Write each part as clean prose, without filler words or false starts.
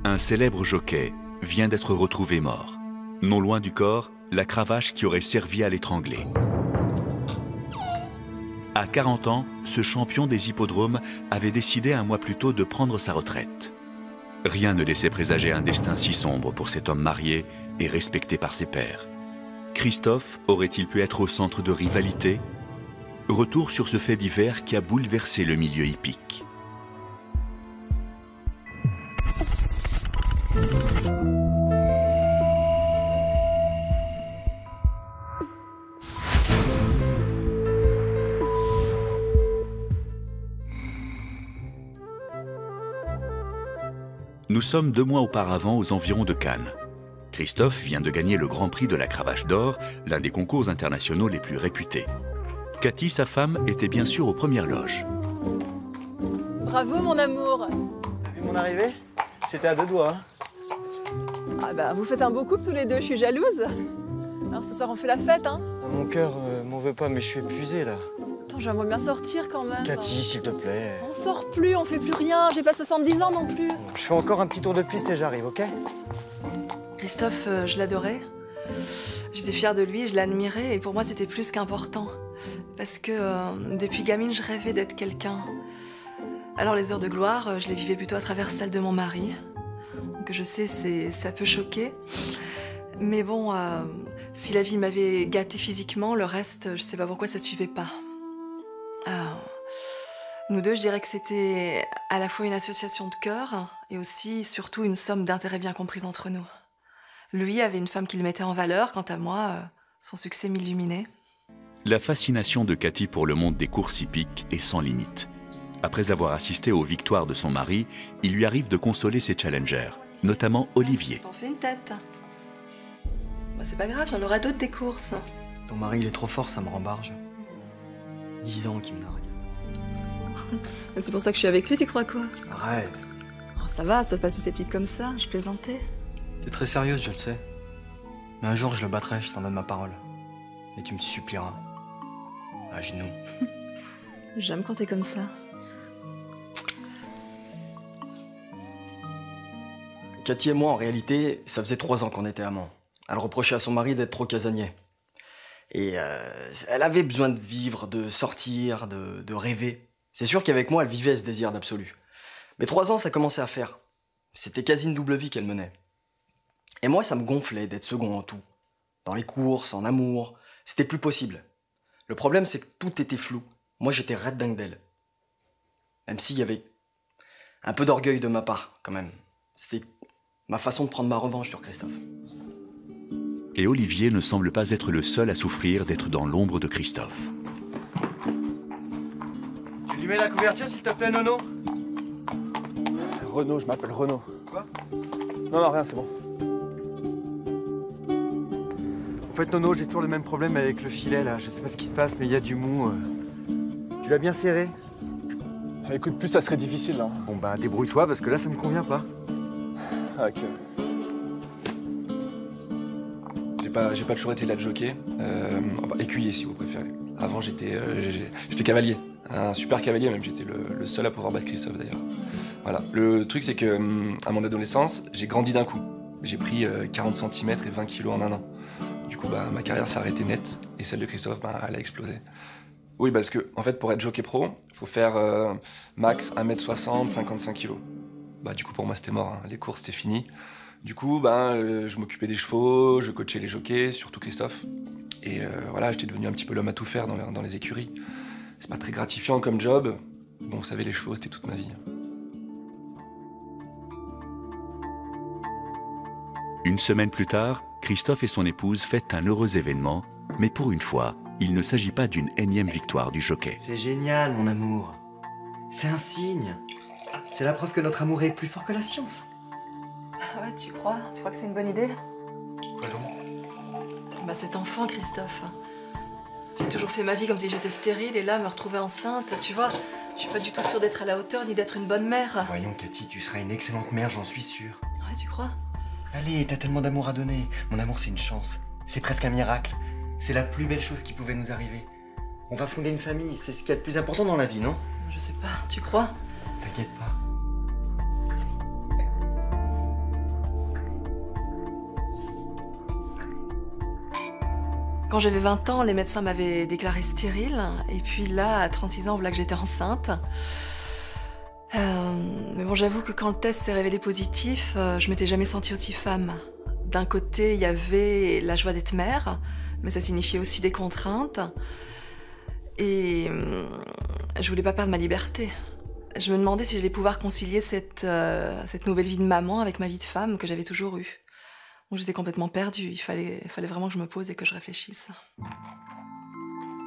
Un célèbre jockey vient d'être retrouvé mort. Non loin du corps, la cravache qui aurait servi à l'étrangler. À 40 ans, ce champion des hippodromes avait décidé un mois plus tôt de prendre sa retraite. Rien ne laissait présager un destin si sombre pour cet homme marié et respecté par ses pairs. Christophe aurait-il pu être au centre de rivalité? Retour sur ce fait divers qui a bouleversé le milieu hippique. Nous sommes 2 mois auparavant aux environs de Cannes. Christophe vient de gagner le Grand Prix de la Cravache d'Or, l'un des concours internationaux les plus réputés. Cathy, sa femme, était bien sûr aux premières loges. Bravo mon amour. T'as vu mon arrivée? C'était à 2 doigts, hein. Ah bah vous faites un beau couple tous les deux, je suis jalouse. Alors ce soir on fait la fête, hein? Mon cœur m'en veut pas, mais je suis épuisé là. Attends, j'aimerais bien sortir quand même. Cathy, s'il te plaît. On sort plus, on fait plus rien, j'ai pas 70 ans non plus. Je fais encore un petit tour de piste et j'arrive, ok? Christophe, je l'adorais. J'étais fière de lui, je l'admirais et pour moi c'était plus qu'important. Parce que depuis gamine, je rêvais d'être quelqu'un. Alors les heures de gloire, je les vivais plutôt à travers celles de mon mari. Donc je sais, ça peut choquer. Mais bon, si la vie m'avait gâtée physiquement, le reste, je sais pas pourquoi ça suivait pas. Nous deux, je dirais que c'était à la fois une association de cœur et aussi, surtout, une somme d'intérêts bien comprises entre nous. Lui avait une femme qui le mettait en valeur, quant à moi, son succès m'illuminait. La fascination de Cathy pour le monde des courses hippiques est sans limite. Après avoir assisté aux victoires de son mari, il lui arrive de consoler ses challengers, notamment Olivier. T'en fais une tête. Bah, c'est pas grave, il y en aura d'autres des courses. Ton mari, il est trop fort, ça me rembarge. 10 ans qu'il me nargue. C'est pour ça que je suis avec lui, tu crois quoi? Arrête. Oh, ça va, sois pas susceptible comme ça, je plaisantais. T'es très sérieuse, je le sais. Mais un jour, je le battrai, je t'en donne ma parole. Et tu me supplieras. À genoux. J'aime quand t'es comme ça. Cathy et moi, en réalité, ça faisait 3 ans qu'on était amants. Elle reprochait à son mari d'être trop casanier. Et elle avait besoin de vivre, de sortir, de rêver. C'est sûr qu'avec moi, elle vivait ce désir d'absolu. Mais 3 ans, ça commençait à faire. C'était quasi une double vie qu'elle menait. Et moi, ça me gonflait d'être second en tout. Dans les courses, en amour, c'était plus possible. Le problème, c'est que tout était flou. Moi, j'étais red dingue d'elle. Même s'il y avait un peu d'orgueil de ma part, quand même. C'était ma façon de prendre ma revanche sur Christophe. Et Olivier ne semble pas être le seul à souffrir d'être dans l'ombre de Christophe. Tu lui mets la couverture, s'il te plaît, Nono? Renaud, je m'appelle Renaud. Quoi? Non, rien, c'est bon. En fait, Nono, j'ai toujours le même problème avec le filet, là. Je sais pas ce qui se passe, mais il y a du mou. Tu l'as bien serré? Écoute, plus ça serait difficile, là. Bon, bah, débrouille-toi, parce que là, ça me convient pas. Ah, ok. J'ai pas toujours été là de jockey, enfin, écuyer si vous préférez. Avant j'étais cavalier, un super cavalier même, j'étais le seul à pouvoir battre Christophe d'ailleurs. Voilà. Le truc c'est que à mon adolescence, j'ai grandi d'un coup. J'ai pris 40 cm et 20 kg en un an. Du coup ma carrière s'est arrêtée net et celle de Christophe elle a explosé. Oui parce que en fait pour être jockey pro, faut faire max 1m60, 55 kg. Du coup pour moi c'était mort, hein. Les courses c'était fini. Du coup, je m'occupais des chevaux, je coachais les jockeys, surtout Christophe. Et voilà, j'étais devenu un petit peu l'homme à tout faire dans les écuries. C'est pas très gratifiant comme job. Bon, vous savez, les chevaux, c'était toute ma vie. Une semaine plus tard, Christophe et son épouse fêtent un heureux événement, mais pour une fois, il ne s'agit pas d'une énième victoire du jockey. C'est génial, mon amour. C'est un signe. C'est la preuve que notre amour est plus fort que la science. Ouais, tu crois? Tu crois que c'est une bonne idée? Quoi donc? Cet enfant, Christophe. J'ai toujours fait ma vie comme si j'étais stérile et là, me retrouver enceinte, tu vois, je suis pas du tout sûre d'être à la hauteur ni d'être une bonne mère. Voyons, Cathy, tu seras une excellente mère, j'en suis sûre. Ouais, tu crois? Allez, t'as tellement d'amour à donner. Mon amour, c'est une chance. C'est presque un miracle. C'est la plus belle chose qui pouvait nous arriver. On va fonder une famille, c'est ce qu'il y a de plus important dans la vie, non? Je sais pas, tu crois? T'inquiète pas. Quand j'avais 20 ans, les médecins m'avaient déclarée stérile. Et puis là, à 36 ans, voilà que j'étais enceinte. Mais bon, j'avoue que quand le test s'est révélé positif, je m'étais jamais sentie aussi femme. D'un côté, il y avait la joie d'être mère, mais ça signifiait aussi des contraintes. Et je voulais pas perdre ma liberté. Je me demandais si j'allais pouvoir concilier cette nouvelle vie de maman avec ma vie de femme que j'avais toujours eue. Donc j'étais complètement perdue. Il fallait vraiment que je me pose et que je réfléchisse.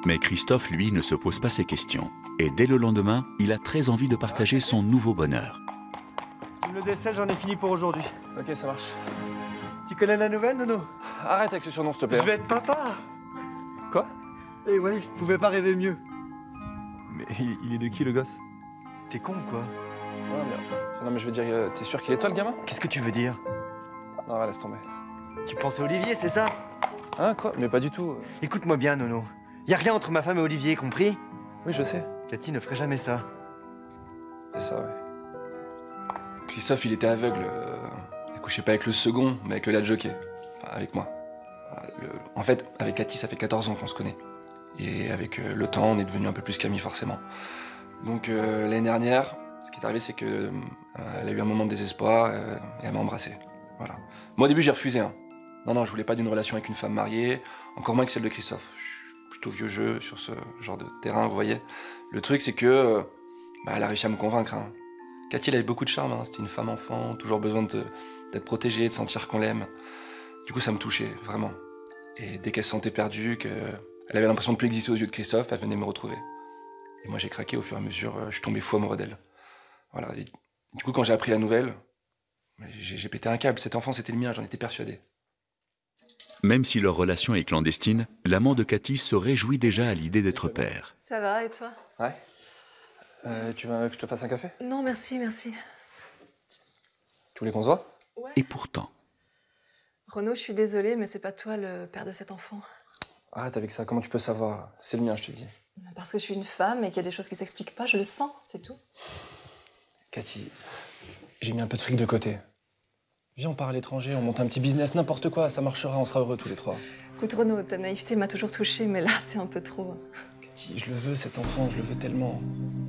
Mais Christophe, lui, ne se pose pas ces questions. Et dès le lendemain, il a très envie de partager son nouveau bonheur. Le dessert, j'en ai fini pour aujourd'hui. Ok, ça marche. Tu connais la nouvelle, Nono? Arrête avec ce surnom, s'il te plaît. Je vais être papa. Quoi? Eh ouais, je pouvais pas rêver mieux. Mais il est de qui, le gosse? T'es con, quoi. Ouais, mais... Non, mais je veux dire, t'es sûr qu'il est toi, le gamin? Qu'est-ce que tu veux dire? Non, ouais, laisse tomber. Tu penses à Olivier, c'est ça? Hein, quoi? Mais pas du tout. Écoute-moi bien, Nono. Y a rien entre ma femme et Olivier, compris? Oui, je sais. Cathy ne ferait jamais ça. C'est ça, ouais. Christophe, il était aveugle. Il couchait pas avec le second, mais avec le lad jockey. Enfin, avec moi. En fait, avec Cathy, ça fait 14 ans qu'on se connaît. Et avec le temps, on est devenu un peu plus qu'amis, forcément. Donc, l'année dernière, ce qui est arrivé, c'est que elle a eu un moment de désespoir et elle m'a embrassé. Voilà. Moi, au début, j'ai refusé. Hein. Non, je voulais pas d'une relation avec une femme mariée, encore moins que celle de Christophe. Je suis plutôt vieux jeu sur ce genre de terrain, vous voyez. Le truc, c'est que elle a réussi à me convaincre. Hein. Cathy, elle avait beaucoup de charme. Hein. C'était une femme enfant, toujours besoin d'être protégée, de sentir qu'on l'aime. Du coup, ça me touchait, vraiment. Et dès qu'elle se sentait perdue, qu'elle avait l'impression de plus exister aux yeux de Christophe, elle venait me retrouver. Et moi, j'ai craqué au fur et à mesure. Je suis tombé fou amoureux d'elle. Voilà. Et du coup, quand j'ai appris la nouvelle, j'ai pété un câble. Cet enfant, c'était le mien, j'en étais persuadé. Même si leur relation est clandestine, l'amant de Cathy se réjouit déjà à l'idée d'être père. Ça va, et toi? Ouais. Tu veux que je te fasse un café? Non, merci. Tu voulais qu'on se voit? Ouais. Et pourtant, Renaud, je suis désolée, mais c'est pas toi le père de cet enfant. Arrête avec ça, comment tu peux savoir? C'est le mien, je te dis. Parce que je suis une femme et qu'il y a des choses qui s'expliquent pas, je le sens, c'est tout. Cathy, j'ai mis un peu de fric de côté. Viens, on part à l'étranger, on monte un petit business, n'importe quoi, ça marchera, on sera heureux tous les trois. Écoute Renaud, ta naïveté m'a toujours touchée, mais là, c'est un peu trop. Cathy, je le veux cet enfant, je le veux tellement.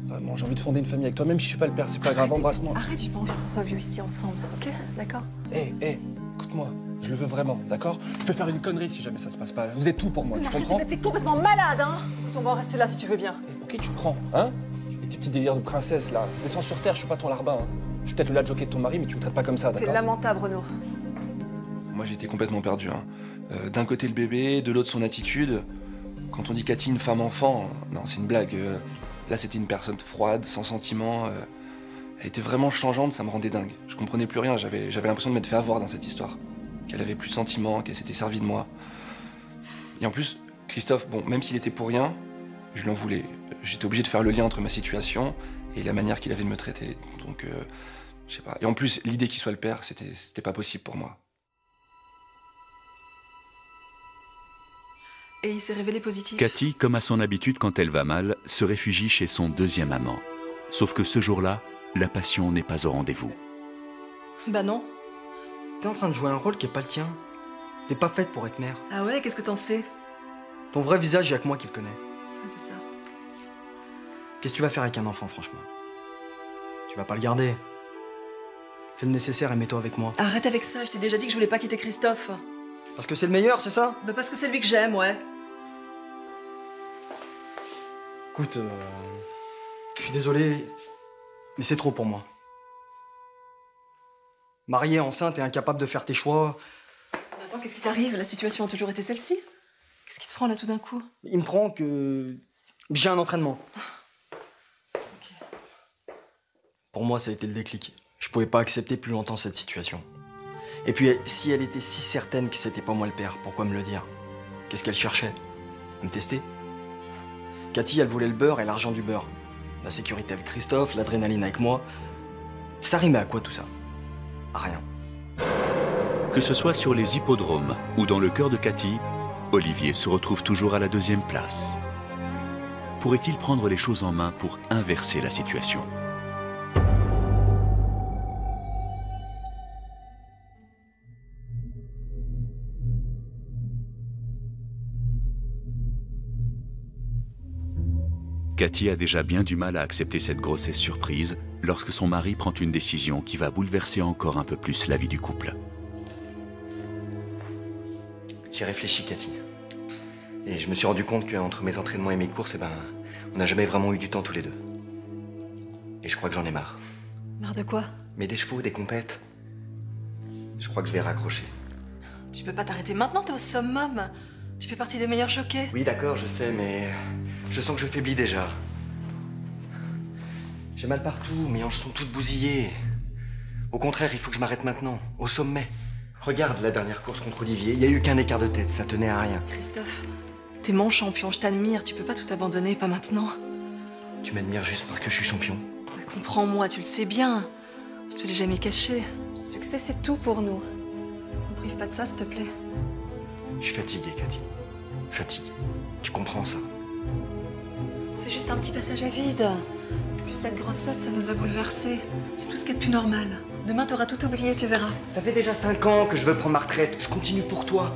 Vraiment, j'ai envie de fonder une famille avec toi, même si je suis pas le père, c'est pas grave, embrasse-moi. Arrête, j'ai pas envie qu'on soit vieux ici ensemble, ok? D'accord? Hé, écoute-moi, je le veux vraiment, d'accord? Je peux faire une connerie si jamais ça se passe pas. Vous êtes tout pour moi, tu comprends? T'es complètement malade, hein? Écoute, on va en rester là si tu veux bien. Pour qui tu prends, hein? Tes petits délires de princesse, là. Descends sur terre, je suis pas ton larbin. Hein. Je suis peut-être le lad jockey de ton mari, mais tu me traites pas comme ça, d'accord? T'es lamentable, Renaud. Moi, j'étais complètement perdu. Hein. D'un côté, le bébé, de l'autre, son attitude. Quand on dit Cathy, une femme-enfant, non, c'est une blague. Là, c'était une personne froide, sans sentiment. Elle était vraiment changeante, ça me rendait dingue. Je comprenais plus rien, j'avais l'impression de m'être fait avoir dans cette histoire. Qu'elle avait plus de sentiments, qu'elle s'était servie de moi. Et en plus, Christophe, bon, même s'il était pour rien, je l'en voulais. J'étais obligé de faire le lien entre ma situation et la manière qu'il avait de me traiter. Donc, je sais pas. Et en plus, l'idée qu'il soit le père, c'était pas possible pour moi. Et il s'est révélé positif. Cathy, comme à son habitude quand elle va mal, se réfugie chez son deuxième amant. Sauf que ce jour-là, la passion n'est pas au rendez-vous. Bah non. T'es en train de jouer un rôle qui est pas le tien. T'es pas faite pour être mère. Ah ouais, qu'est-ce que t'en sais? Ton vrai visage, y'a que moi qui le connais. Ah, c'est ça. Qu'est-ce que tu vas faire avec un enfant, franchement? Tu vas pas le garder. Fais le nécessaire et mets-toi avec moi. Arrête avec ça, je t'ai déjà dit que je voulais pas quitter Christophe. Parce que c'est le meilleur, c'est ça? Bah parce que c'est lui que j'aime, ouais. Écoute, je suis désolé, mais c'est trop pour moi. Mariée, enceinte et incapable de faire tes choix. Mais attends, qu'est-ce qui t'arrive? La situation a toujours été celle-ci? Qu'est-ce qui te prend là tout d'un coup? Il me prend que j'ai un entraînement. Ok. Pour moi, ça a été le déclic. Je pouvais pas accepter plus longtemps cette situation. Et puis, si elle était si certaine que c'était pas moi le père, pourquoi me le dire? Qu'est-ce qu'elle cherchait? À me tester? Cathy, elle voulait le beurre et l'argent du beurre. La sécurité avec Christophe, l'adrénaline avec moi. Ça rimait à quoi tout ça? À rien. Que ce soit sur les hippodromes ou dans le cœur de Cathy, Olivier se retrouve toujours à la 2e place. Pourrait-il prendre les choses en main pour inverser la situation? Cathy a déjà bien du mal à accepter cette grossesse surprise lorsque son mari prend une décision qui va bouleverser encore un peu plus la vie du couple. J'ai réfléchi, Cathy. Et je me suis rendu compte qu'entre mes entraînements et mes courses, on n'a jamais vraiment eu du temps tous les deux. Et je crois que j'en ai marre. Marre de quoi? Mais des chevaux, des compètes. Je crois que je vais raccrocher. Tu peux pas t'arrêter maintenant, t'es au summum. Tu fais partie des meilleurs jockeys. Oui, d'accord, je sais, mais je sens que je faiblis déjà. J'ai mal partout, mes hanches sont toutes bousillées. Au contraire, il faut que je m'arrête maintenant, au sommet. Regarde la dernière course contre Olivier, il n'y a eu qu'un écart de tête, ça tenait à rien. Christophe, t'es mon champion, je t'admire, tu peux pas tout abandonner, pas maintenant. Tu m'admires juste parce que je suis champion. Comprends-moi, tu le sais bien. Je te l'ai jamais caché. Ton succès, c'est tout pour nous. Ne prive pas de ça, s'il te plaît. Je suis fatigué, Cathy. Fatigué. Tu comprends ça? C'est juste un petit passage à vide. Plus cette grossesse, ça nous a bouleversés. C'est tout ce qu'il y a de plus normal. Demain, t'auras tout oublié, tu verras. Ça fait déjà 5 ans que je veux prendre ma retraite. Je continue pour toi.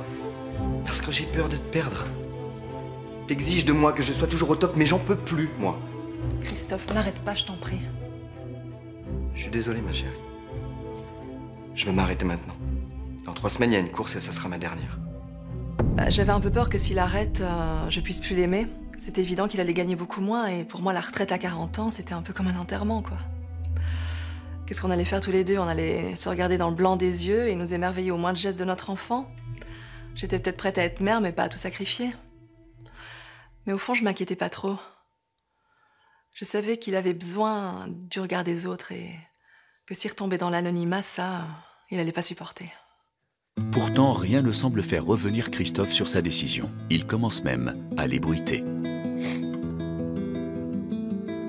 Parce que j'ai peur de te perdre. T'exiges de moi que je sois toujours au top, mais j'en peux plus, moi. Christophe, n'arrête pas, je t'en prie. Je suis désolé, ma chérie. Je vais m'arrêter maintenant. Dans 3 semaines, il y a une course et ça sera ma dernière. J'avais un peu peur que s'il arrête, je puisse plus l'aimer. C'était évident qu'il allait gagner beaucoup moins et pour moi, la retraite à 40 ans, c'était un peu comme un enterrement, quoi. Qu'est-ce qu'on allait faire tous les deux? On allait se regarder dans le blanc des yeux et nous émerveiller au moindre geste de notre enfant. J'étais peut-être prête à être mère, mais pas à tout sacrifier. Mais au fond, je m'inquiétais pas trop. Je savais qu'il avait besoin du regard des autres et que s'il retombait dans l'anonymat, ça, il allait pas supporter. Pourtant, rien ne semble faire revenir Christophe sur sa décision. Il commence même à l'ébruiter.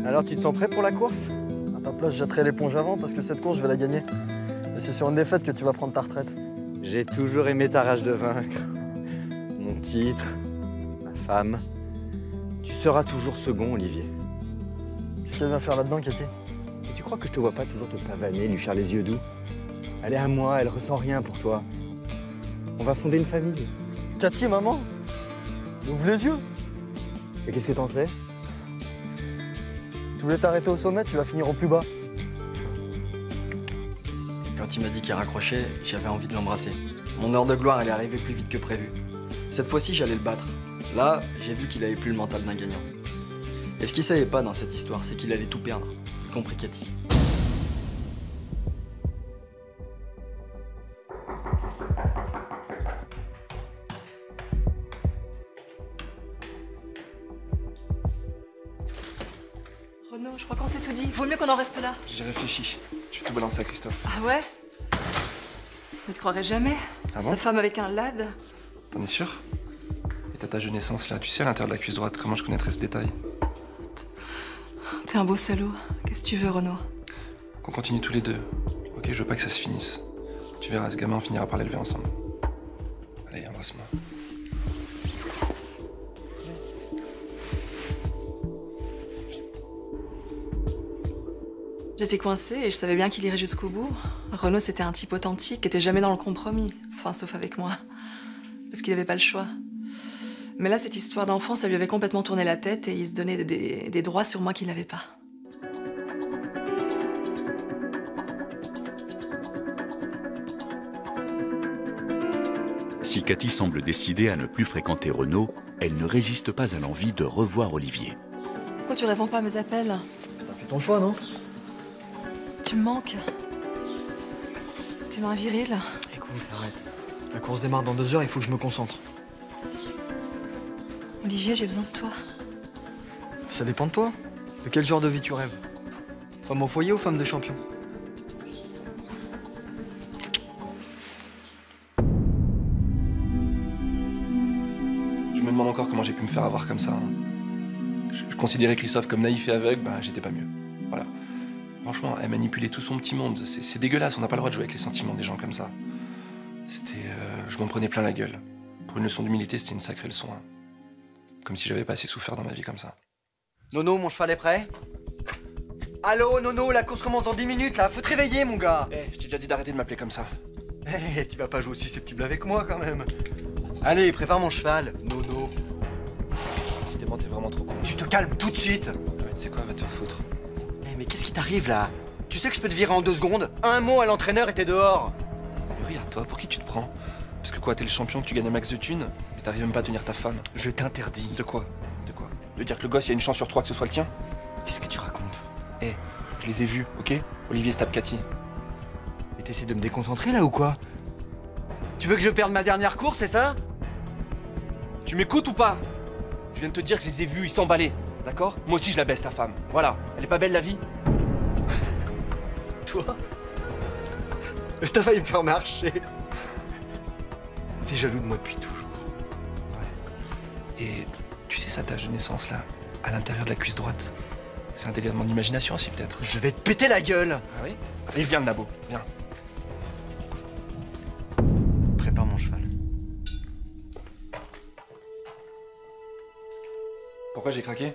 Alors, tu te sens prêt pour la course? À ta place, je jetterai l'éponge avant parce que cette course, je vais la gagner. Et c'est sur une défaite que tu vas prendre ta retraite. J'ai toujours aimé ta rage de vaincre. Mon titre, ma femme. Tu seras toujours second, Olivier. Qu'est-ce qu'elle vient faire là-dedans, Cathy? Et tu crois que je te vois pas toujours te pavaner, lui faire les yeux doux? Elle est à moi, elle ressent rien pour toi. On va fonder une famille. Cathy, maman, ouvre les yeux. Et qu'est-ce que t'en fais? Tu voulais t'arrêter au sommet, tu vas finir au plus bas. Quand il m'a dit qu'il raccrochait, j'avais envie de l'embrasser. Mon heure de gloire, elle est arrivée plus vite que prévu. Cette fois-ci, j'allais le battre. Là, j'ai vu qu'il avait plus le mental d'un gagnant. Et ce qu'il savait pas dans cette histoire, c'est qu'il allait tout perdre, y compris Cathy. Renaud, je crois qu'on s'est tout dit. Vaut mieux qu'on en reste là. J'ai réfléchi. Je vais tout balancer à Christophe. Ah ouais? Ne te croirais jamais. Ah bon? Sa femme avec un lad. T'en es sûr? Et t'as ta jeune naissance là, tu sais à l'intérieur de la cuisse droite, comment je connaîtrais ce détail? T'es un beau salaud. Qu'est-ce que tu veux, Renaud? Qu'on continue tous les deux. Ok, je veux pas que ça se finisse. Tu verras, ce gamin, on finira par l'élever ensemble. Allez, embrasse-moi. J'étais coincée et je savais bien qu'il irait jusqu'au bout. Renaud, c'était un type authentique qui était jamais dans le compromis. Enfin, sauf avec moi. Parce qu'il avait pas le choix. Mais là, cette histoire d'enfant, ça lui avait complètement tourné la tête et il se donnait des droits sur moi qu'il n'avait pas. Si Cathy semble décidée à ne plus fréquenter Renaud, elle ne résiste pas à l'envie de revoir Olivier. Pourquoi tu réponds pas à mes appels? T'as fait ton choix, non? Tu me manques. Tu m'as un viril. Écoute, arrête. La course démarre dans 2 heures, il faut que je me concentre. Olivier, j'ai besoin de toi. Ça dépend de toi. De quel genre de vie tu rêves? Femme au foyer ou femme de champion? Je me demande encore comment j'ai pu me faire avoir comme ça. Hein. Je considérais Christophe comme naïf et aveugle, bah j'étais pas mieux. Voilà. Franchement, elle manipulait tout son petit monde. C'est dégueulasse, on n'a pas le droit de jouer avec les sentiments des gens comme ça. C'était... je m'en prenais plein la gueule. Pour une leçon d'humilité, c'était une sacrée leçon. Hein. Comme si j'avais pas assez souffert dans ma vie comme ça. Nono, mon cheval est prêt? Allô, Nono, la course commence dans 10 minutes, là. Faut te réveiller, mon gars. Eh, je t'ai déjà dit d'arrêter de m'appeler comme ça. Eh, tu vas pas jouer au susceptible avec moi, quand même. Allez, prépare mon cheval, Nono. Décidément, t'es vraiment trop con. Tu te calmes tout de suite. Ah ouais, tu sais quoi, va te faire foutre. Eh, mais qu'est-ce qui t'arrive, là? Tu sais que je peux te virer en 2 secondes? Un mot à l'entraîneur et t'es dehors. Mais regarde-toi, pour qui tu te prends? Parce que quoi, t'es le champion, tu gagnes un max de thunes, mais t'arrives même pas à tenir ta femme. Je t'interdis. De quoi? De quoi? De dire que le gosse, il y a une chance sur 3 que ce soit le tien? Qu'est-ce que tu racontes? Eh, je les ai vus, ok? Olivier se tape Cathy. Mais t'essaies de me déconcentrer, là, ou quoi? Tu veux que je perde ma dernière course, c'est ça? Tu m'écoutes ou pas? Je viens de te dire que je les ai vus, ils s'emballaient, d'accord? Moi aussi je la baisse ta femme, voilà. Elle est pas belle la vie? Toi? T'as failli me faire marcher. T'es jaloux de moi depuis toujours. Ouais. Et tu sais ça, ta jeune naissance là, à l'intérieur de la cuisse droite? C'est un délire de mon imagination aussi peut-être. Je vais te péter la gueule. Ah oui? Allez, viens le Nabo, viens. Prépare mon cheval. Pourquoi j'ai craqué?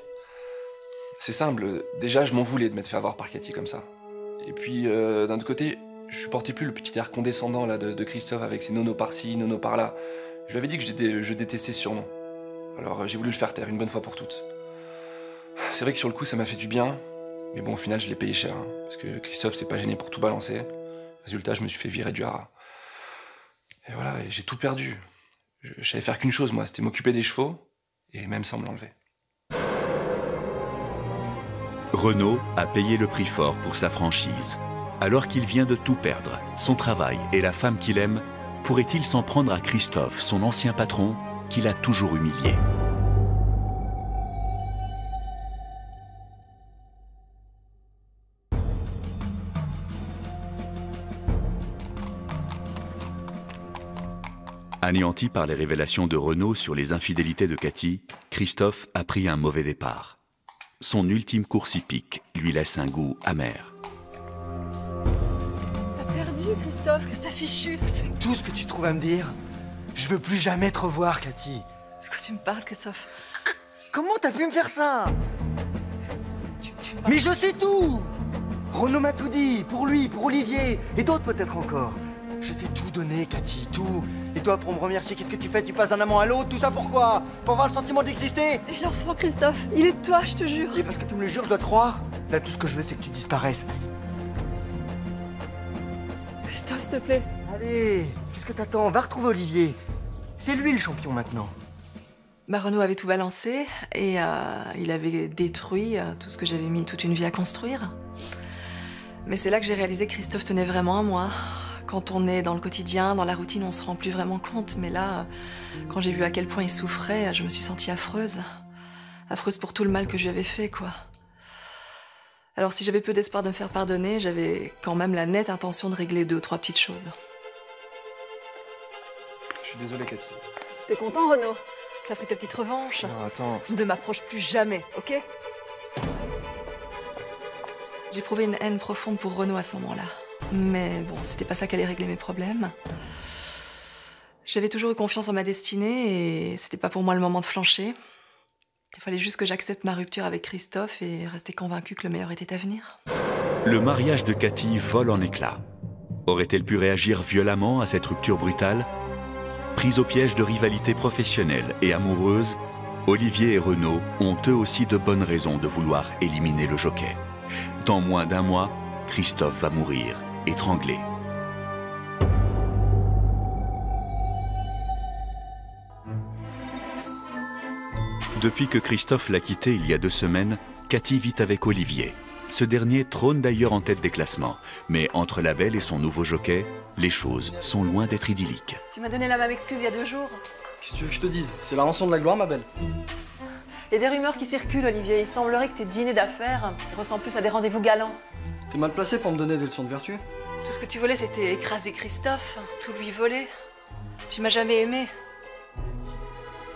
C'est simple, déjà je m'en voulais de m'être fait avoir par Cathy comme ça. Et puis d'un autre côté, je supportais plus le petit air condescendant là de Christophe avec ses nonos par-ci, nonos par-là. Je lui avais dit que je détestais ce surnom. Alors j'ai voulu le faire taire une bonne fois pour toutes. C'est vrai que sur le coup ça m'a fait du bien, mais bon au final je l'ai payé cher, hein, parce que Christophe s'est pas gêné pour tout balancer. Résultat, je me suis fait virer du haras. Et voilà, et j'ai tout perdu. Je savais faire qu'une chose moi, c'était m'occuper des chevaux, et même sans me l'enlever. Renaud a payé le prix fort pour sa franchise. Alors qu'il vient de tout perdre, son travail et la femme qu'il aime, pourrait-il s'en prendre à Christophe, son ancien patron, qu'il a toujours humilié? Anéanti par les révélations de Renaud sur les infidélités de Cathy, Christophe a pris un mauvais départ. Son ultime course hippique lui laisse un goût amer. T'as perdu, Christophe, que c'est fichu. C'est tout ce que tu trouves à me dire? Je veux plus jamais te revoir, Cathy. De quoi tu me parles, Christophe? Comment t'as pu me faire ça? Mais je sais tout! Renaud m'a tout dit, pour lui, pour Olivier, et d'autres peut-être encore. Je t'ai tout donné, Cathy, tout. Et toi, pour me remercier, qu'est-ce que tu fais? Tu passes d'un amant à l'autre, tout ça pourquoi? Pour avoir le sentiment d'exister? Et l'enfant, Christophe, il est de toi, je te jure. Et parce que tu me le jures, je dois te croire? Là, tout ce que je veux, c'est que tu disparaisses. Christophe, s'il te plaît. Allez, qu'est-ce que t'attends? Va retrouver Olivier. C'est lui le champion maintenant. Bah, Renaud avait tout balancé et il avait détruit tout ce que j'avais mis toute une vie à construire. Mais c'est là que j'ai réalisé que Christophe tenait vraiment à moi. Quand on est dans le quotidien, dans la routine, on se rend plus vraiment compte. Mais là, quand j'ai vu à quel point il souffrait, je me suis sentie affreuse. Affreuse pour tout le mal que je lui avais fait, quoi. Alors si j'avais peu d'espoir de me faire pardonner, j'avais quand même la nette intention de régler 2 ou 3 petites choses. Je suis désolé, Cathy. T'es content, Renaud? T'as pris ta petite revanche? Non, attends. Ne m'approche plus jamais, ok? J'éprouvais une haine profonde pour Renaud à ce moment-là. Mais bon, c'était pas ça qui allait régler mes problèmes. J'avais toujours eu confiance en ma destinée et c'était pas pour moi le moment de flancher. Il fallait juste que j'accepte ma rupture avec Christophe et rester convaincue que le meilleur était à venir. Le mariage de Cathy vole en éclats. Aurait-elle pu réagir violemment à cette rupture brutale? Prise au piège de rivalité professionnelle et amoureuse, Olivier et Renaud ont eux aussi de bonnes raisons de vouloir éliminer le jockey. Dans moins d'un mois, Christophe va mourir, étranglé. Depuis que Christophe l'a quitté il y a 2 semaines, Cathy vit avec Olivier. Ce dernier trône d'ailleurs en tête des classements. Mais entre la belle et son nouveau jockey, les choses sont loin d'être idylliques. Tu m'as donné la même excuse il y a 2 jours. Qu'est-ce que tu veux que je te dise? C'est la rançon de la gloire, ma belle. Il y a des rumeurs qui circulent, Olivier. Il semblerait que tes dîners d'affaires ressemblent plus à des rendez-vous galants. T'es mal placé pour me donner des leçons de vertu? Tout ce que tu voulais, c'était écraser Christophe, tout lui voler. Tu m'as jamais aimé.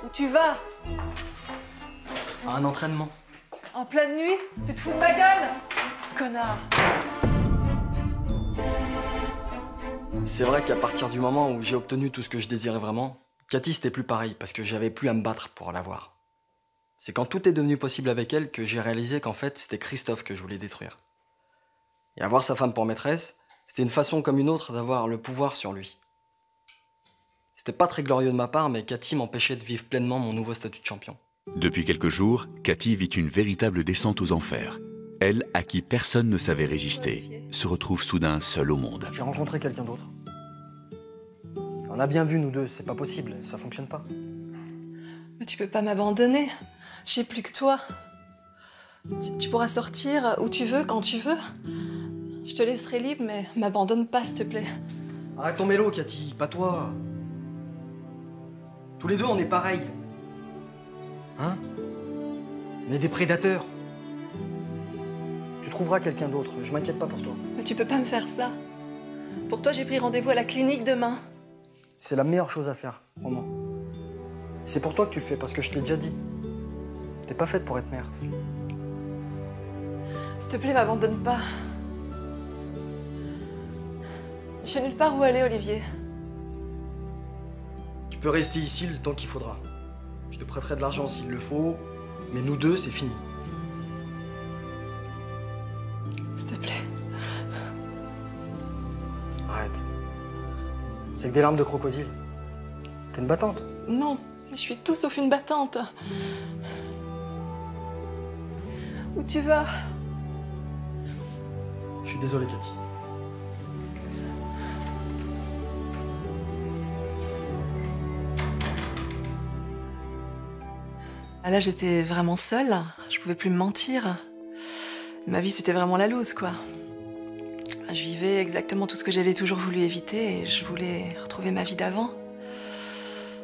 Où tu vas? À un entraînement. En pleine nuit? Tu te fous de ma gueule? Connard. C'est vrai qu'à partir du moment où j'ai obtenu tout ce que je désirais vraiment, Cathy, c'était plus pareil, parce que j'avais plus à me battre pour l'avoir. C'est quand tout est devenu possible avec elle que j'ai réalisé qu'en fait, c'était Christophe que je voulais détruire. Et avoir sa femme pour maîtresse, c'était une façon comme une autre d'avoir le pouvoir sur lui. C'était pas très glorieux de ma part, mais Cathy m'empêchait de vivre pleinement mon nouveau statut de champion. Depuis quelques jours, Cathy vit une véritable descente aux enfers. Elle, à qui personne ne savait résister, se retrouve soudain seule au monde. J'ai rencontré quelqu'un d'autre. On a bien vu, nous deux, c'est pas possible, ça fonctionne pas. Mais tu peux pas m'abandonner. J'ai plus que toi. Tu pourras sortir où tu veux, quand tu veux. Je te laisserai libre, mais m'abandonne pas, s'il te plaît. Arrête ton mélo, Cathy, pas toi. Tous les deux, on est pareils. Hein? On est des prédateurs. Tu trouveras quelqu'un d'autre, je m'inquiète pas pour toi. Mais tu peux pas me faire ça. Pour toi, j'ai pris rendez-vous à la clinique demain. C'est la meilleure chose à faire, crois-moi. C'est pour toi que tu le fais, parce que je te l'ai déjà dit. T'es pas faite pour être mère. S'il te plaît, m'abandonne pas. Je sais nulle part où aller, Olivier. Tu peux rester ici le temps qu'il faudra. Je te prêterai de l'argent s'il le faut, mais nous deux, c'est fini. S'il te plaît. Arrête. C'est que des larmes de crocodile. T'es une battante. Non, je suis tout sauf une battante. Où tu vas? Je suis désolé, Cathy. Là, j'étais vraiment seule. Je pouvais plus me mentir. Ma vie, c'était vraiment la loose, quoi. Je vivais exactement tout ce que j'avais toujours voulu éviter et je voulais retrouver ma vie d'avant.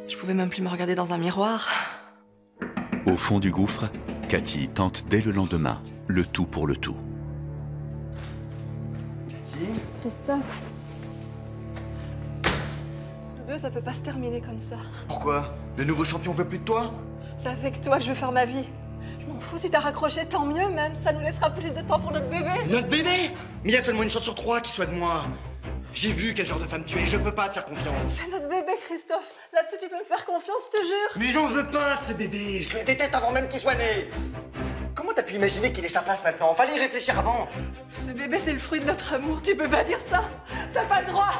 Je pouvais même plus me regarder dans un miroir. Au fond du gouffre, Cathy tente dès le lendemain le tout pour le tout. Cathy? Christophe. Nous deux, ça peut pas se terminer comme ça. Pourquoi? Le nouveau champion veut plus de toi? C'est avec toi que je veux faire ma vie. Je m'en fous si t'as raccroché, tant mieux même. Ça nous laissera plus de temps pour notre bébé. Notre bébé? Mais il y a seulement une chance sur 3 qu'il soit de moi. J'ai vu quel genre de femme tu es, je peux pas te faire confiance. C'est notre bébé, Christophe. Là-dessus, tu peux me faire confiance, je te jure. Mais j'en veux pas de ce bébé, je le déteste avant même qu'il soit né. Comment t'as pu imaginer qu'il ait sa place maintenant? Fallait y réfléchir avant. Ce bébé, c'est le fruit de notre amour. Tu peux pas dire ça. T'as pas le droit.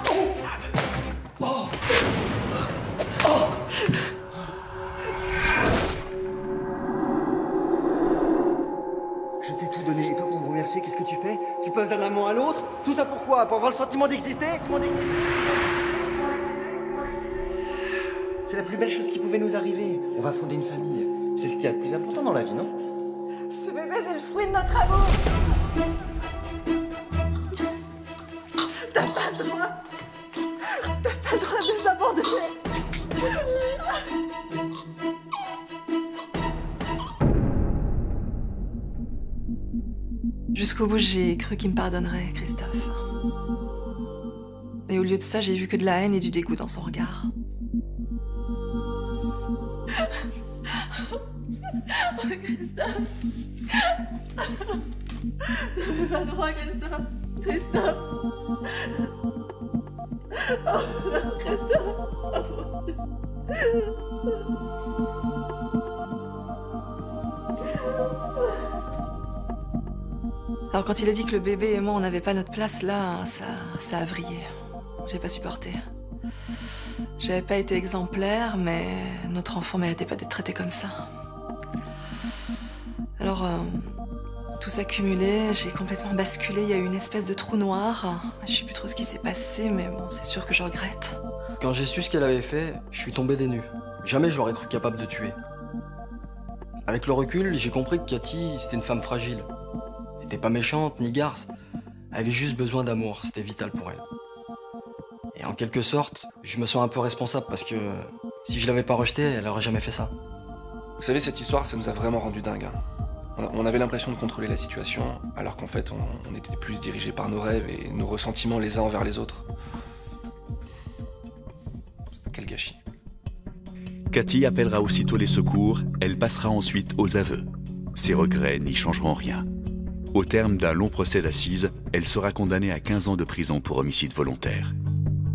Je t'ai tout donné et toi pour me remercier, qu'est-ce que tu fais? Tu passes d'un amant à l'autre? Tout ça pourquoi? Pour avoir le sentiment d'exister? C'est la plus belle chose qui pouvait nous arriver. On va fonder une famille. C'est ce qu'il y a de plus important dans la vie, non? Ce bébé, c'est le fruit de notre amour. T'as pas le droit. T'as pas le droit de nous abandonner. Jusqu'au bout, j'ai cru qu'il me pardonnerait, Christophe. Et au lieu de ça, j'ai vu que de la haine et du dégoût dans son regard. Oh, Christophe. T'avais pas le droit, Christophe. Christophe. Oh, Christophe. Alors quand il a dit que le bébé et moi on n'avait pas notre place là, ça a vrillé. J'ai pas supporté. J'avais pas été exemplaire, mais notre enfant méritait pas d'être traité comme ça. Alors, tout s'accumulait, j'ai complètement basculé, il y a eu une espèce de trou noir. Je sais plus trop ce qui s'est passé, mais bon, c'est sûr que je regrette. Quand j'ai su ce qu'elle avait fait, je suis tombé des nues. Jamais je l'aurais cru capable de tuer. Avec le recul, j'ai compris que Cathy, c'était une femme fragile. Elle était pas méchante, ni garce. Elle avait juste besoin d'amour, c'était vital pour elle. Et en quelque sorte, je me sens un peu responsable parce que si je l'avais pas rejetée, elle aurait jamais fait ça. Vous savez, cette histoire, ça nous a vraiment rendu dingue. On avait l'impression de contrôler la situation, alors qu'en fait, on était plus dirigés par nos rêves et nos ressentiments les uns envers les autres. Quel gâchis. Cathy appellera aussitôt les secours, elle passera ensuite aux aveux. Ses regrets n'y changeront rien. Au terme d'un long procès d'assises, elle sera condamnée à 15 ans de prison pour homicide volontaire.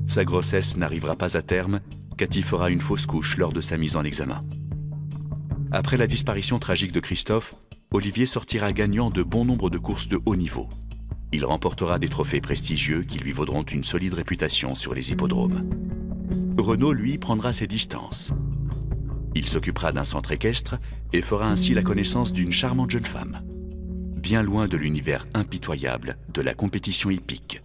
Sa grossesse n'arrivera pas à terme Cathy fera une fausse couche lors de sa mise en examen. Après la disparition tragique de Christophe, Olivier sortira gagnant de bon nombre de courses de haut niveau. Il remportera des trophées prestigieux qui lui vaudront une solide réputation sur les hippodromes. Renaud, lui, prendra ses distances. Il s'occupera d'un centre équestre et fera ainsi la connaissance d'une charmante jeune femme. Bien loin de l'univers impitoyable de la compétition hippique.